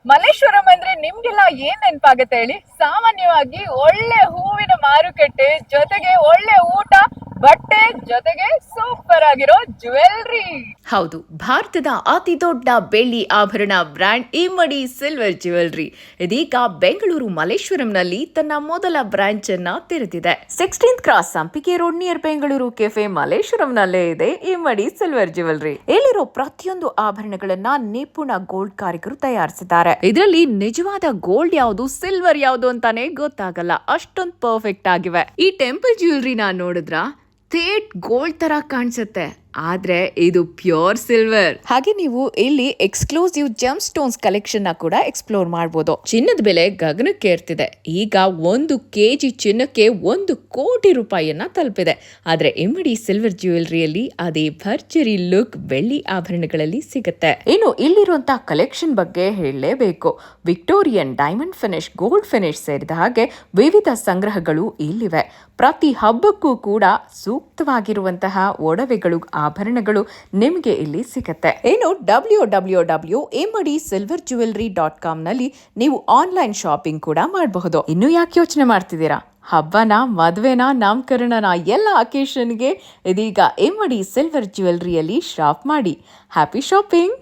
ಮಲ್ಲೇಶ್ವರಂ ಅಂದ್ರೆ ನಿಮ್ಗೆಲ್ಲ ಏನ್ ನೆನಪಾಗತ್ತೆ ಹೇಳಿ? ಸಾಮಾನ್ಯವಾಗಿ ಒಳ್ಳೆ ಹೂವಿನ ಮಾರುಕಟ್ಟೆ ಜೊತೆಗೆ ಒಳ್ಳೆ ಊಟ, ಬಟ್ಟೆ ಜೊತೆಗೆ ಸೂಪರ್ ಆಗಿರೋ ಜ್ಯುವೆಲ್ರಿ. ಹೌದು, ಭಾರತದ ಅತಿ ದೊಡ್ಡ ಬೆಳ್ಳಿ ಆಭರಣ ಬ್ರ್ಯಾಂಡ್ ಇಮ್ಮಡಿ ಸಿಲ್ವರ್ ಜ್ಯುವೆಲ್ರಿ ಇದೀಗ ಬೆಂಗಳೂರು ಮಲ್ಲೇಶ್ವರಂನಲ್ಲಿ ತನ್ನ ಮೊದಲ ಬ್ರಾಂಚ್ ಅನ್ನ ತೆರೆದಿದೆ. 16th ಕ್ರಾಸ್ ಸಂಪಿಗೆ ರೋಡ್ ನಿಯರ್ ಬೆಂಗಳೂರು ಕೆಫೆ ಮಲ್ಲೇಶ್ವರಂನಲ್ಲೇ ಇದೆ ಇಮ್ಮಡಿ ಸಿಲ್ವರ್ ಜ್ಯುವೆಲ್ರಿ. ಇಲ್ಲಿರೋ ಪ್ರತಿಯೊಂದು ಆಭರಣಗಳನ್ನ ನಿಪುಣ ಗೋಲ್ಡ್ ಕಾರಿಗರು ತಯಾರಿಸಿದ್ದಾರೆ. ಇದರಲ್ಲಿ ನಿಜವಾದ ಗೋಲ್ಡ್ ಯಾವುದು, ಸಿಲ್ವರ್ ಯಾವುದು ಅಂತಾನೆ ಗೊತ್ತಾಗಲ್ಲ, ಅಷ್ಟೊಂದು ಪರ್ಫೆಕ್ಟ್ ಆಗಿವೆ. ಈ ಟೆಂಪಲ್ ಜ್ಯುವೆಲ್ರಿನ ನೋಡಿದ್ರ ಥೇಟ್ ಗೋಲ್ಡ್ ತರ ಕಾಣಿಸುತ್ತೆ, ಆದ್ರೆ ಇದು ಪ್ಯೂರ್ ಸಿಲ್ವರ್. ಹಾಗೆ ನೀವು ಇಲ್ಲಿ ಎಕ್ಸ್ಕ್ಲೂಸಿವ್ ಜೆಮ್ ಸ್ಟೋನ್ಸ್ ಕಲೆಕ್ಷನ್ ನ ಕೂಡ ಎಕ್ಸ್ಪ್ಲೋರ್ ಮಾಡಬಹುದು. ಚಿನ್ನದ ಬೆಲೆ ಗಗನಕ್ಕೆ ಏರ್ತಿದೆ. ಈಗ 1 kg ಚಿನ್ನಕ್ಕೆ 1 ಕೋಟಿ ರೂಪಾಯಿಯನ್ನ ತಲುಪಿದೆ. ಆದ್ರೆ ಇಮ್ಮಡಿ ಸಿಲ್ವರ್ ಜ್ಯುವೆಲ್ರಿಯಲ್ಲಿ ಅದೇ ಭರ್ಜರಿ ಲುಕ್ ಬೆಳ್ಳಿ ಆಭರಣಗಳಲ್ಲಿ ಸಿಗುತ್ತೆ. ಇನ್ನು ಇಲ್ಲಿರುವಂತಹ ಕಲೆಕ್ಷನ್ ಬಗ್ಗೆ ಹೇಳಲೇಬೇಕು. Victorian, diamond finish, gold finish ಸೇರಿದ ಹಾಗೆ ವಿವಿಧ ಸಂಗ್ರಹಗಳು ಇಲ್ಲಿವೆ. ಪ್ರತಿ ಹಬ್ಬಕ್ಕೂ ಕೂಡ ಸೂಕ್ತವಾಗಿರುವಂತಹ ಒಡವೆಗಳು, ಆಭರಣಗಳು ನಿಮಗೆ ಇಲ್ಲಿ ಸಿಗುತ್ತೆ. ಏನು www.immadisilverjewelry.com ನಲ್ಲಿ ನೀವು ಆನ್ಲೈನ್ ಶಾಪಿಂಗ್ ಕೂಡ ಮಾಡಬಹುದು. ಇನ್ನು ಯಾಕೆ ಯೋಚನೆ ಮಾಡ್ತಿದ್ದೀರಾ? ಹಬ್ಬನ, ಮದುವೆನ, ನಾಮಕರಣನ ಎಲ್ಲ ಅಕೇಶನ್ಗೆ ಇದೀಗ ಇಮ್ಮಡಿ ಸಿಲ್ವರ್ ಜ್ಯುವೆಲ್ರಿಯಲ್ಲಿ ಶಾಪ್ ಮಾಡಿ. Happy shopping.